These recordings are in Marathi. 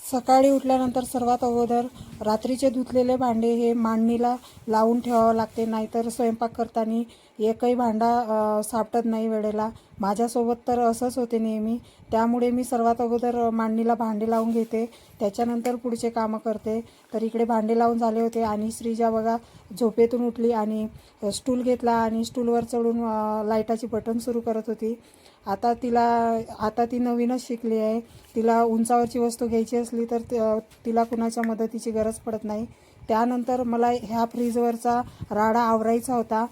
सकाळी उठल्यानंतर सर्वात अगोदर रात्रीचे धुतलेले भांडे हे मांडणीला लावून ठेवावं लागते, नाहीतर स्वयंपाक करताना एकही भांडा सापडत नाही वेळेला. माझ्यासोबत तर असंच होते नेहमी. त्यामुळे मी सर्वात अगोदर मांडणीला भांडे लावून घेते, त्याच्यानंतर पुढचे कामं करते. तर इकडे भांडे लावून झाले होते आणि श्रीजा बघा झोपेतून उठली आणि स्टूल घेतला आणि स्टूलवर चढून लाईटाची बटन सुरू करत होती. आता ती नवीनच शिकली आहे. तिला उंचावरची वस्तू घ्यायची असली तर तिला कुणाच्या मदतीची गरज पडत नाही. त्यानंतर मला ह्या फ्रीजवरचा राडा आवरायचा होता.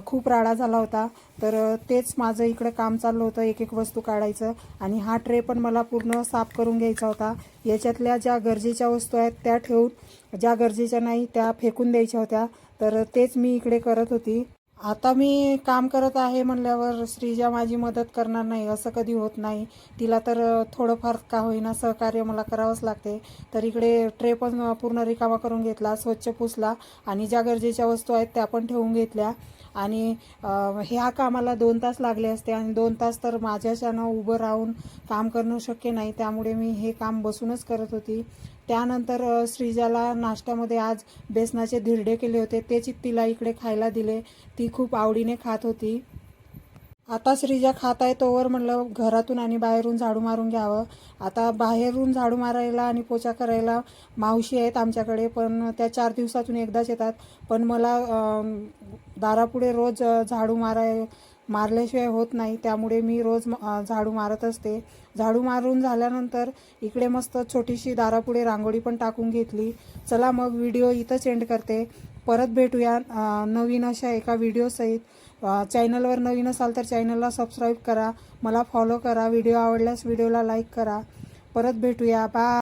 खूप राडा झाला होता, तर तेच माझं इकडे काम चाललं होतं, एक एक वस्तू काढायचं. आणि हा ट्रे पण मला पूर्ण साफ करून घ्यायचा होता. याच्यातल्या ज्या गरजेच्या वस्तू आहेत त्या ठेवून, ज्या गरजेच्या नाही त्या फेकून द्यायच्या होत्या. तर तेच मी इकडे करत होती. आता मी काम करत आहे म्हणल्यावर श्रीजा माझी मदत करणार नाही असं कधी होत नाही. तिला तर थोडंफार का होईना सहकार्य मला करावंच लागते. तर इकडे ट्रे पण पूर्ण रिकामा करून घेतला, स्वच्छ पुसला आणि ज्या गरजेच्या वस्तू आहेत त्या पण ठेवून घेतल्या. आणि ह्या कामाला 2 तास लागले असते आणि 2 तास तर माझ्याच्यानं उभं राहून काम करणं शक्य नाही. त्यामुळे मी हे काम बसूनच करत होती. त्यानंतर श्रीजाला नाश्त्यामध्ये आज बेसनाचे धिरडे केले होते, तेच तिला इकडे खायला दिले. ती खूप आवडीने खात होती. आता श्रीजा खात आहे तोवर म्हणलं घरातून आणि बाहेरून झाडू मारून घ्यावं. आता बाहेरून झाडू मारायला आणि पोछा करायला मावशी आहेत आमच्याकडे, पण त्या 4 दिवसातून एकदाच येतात. पण मला दारापुढे रोज झाडू मारल्याशिवाय होत नाही, त्यामुळे मी रोज झाडू मारत असते. झाडू मारून झाल्यानंतर इकडे मस्त छोटीशी दारापुढे रांगोळी पण टाकून घेतली. चला मग व्हिडिओ इथंच एंड करते. परत भेटूया नवीन अशा एका व्हिडिओसहित. चॅनलवर नवीन असाल तर चॅनलला सबस्क्राईब करा, मला फॉलो करा. व्हिडिओ आवडल्यास व्हिडिओला लाईक करा. परत भेटूया. बाय.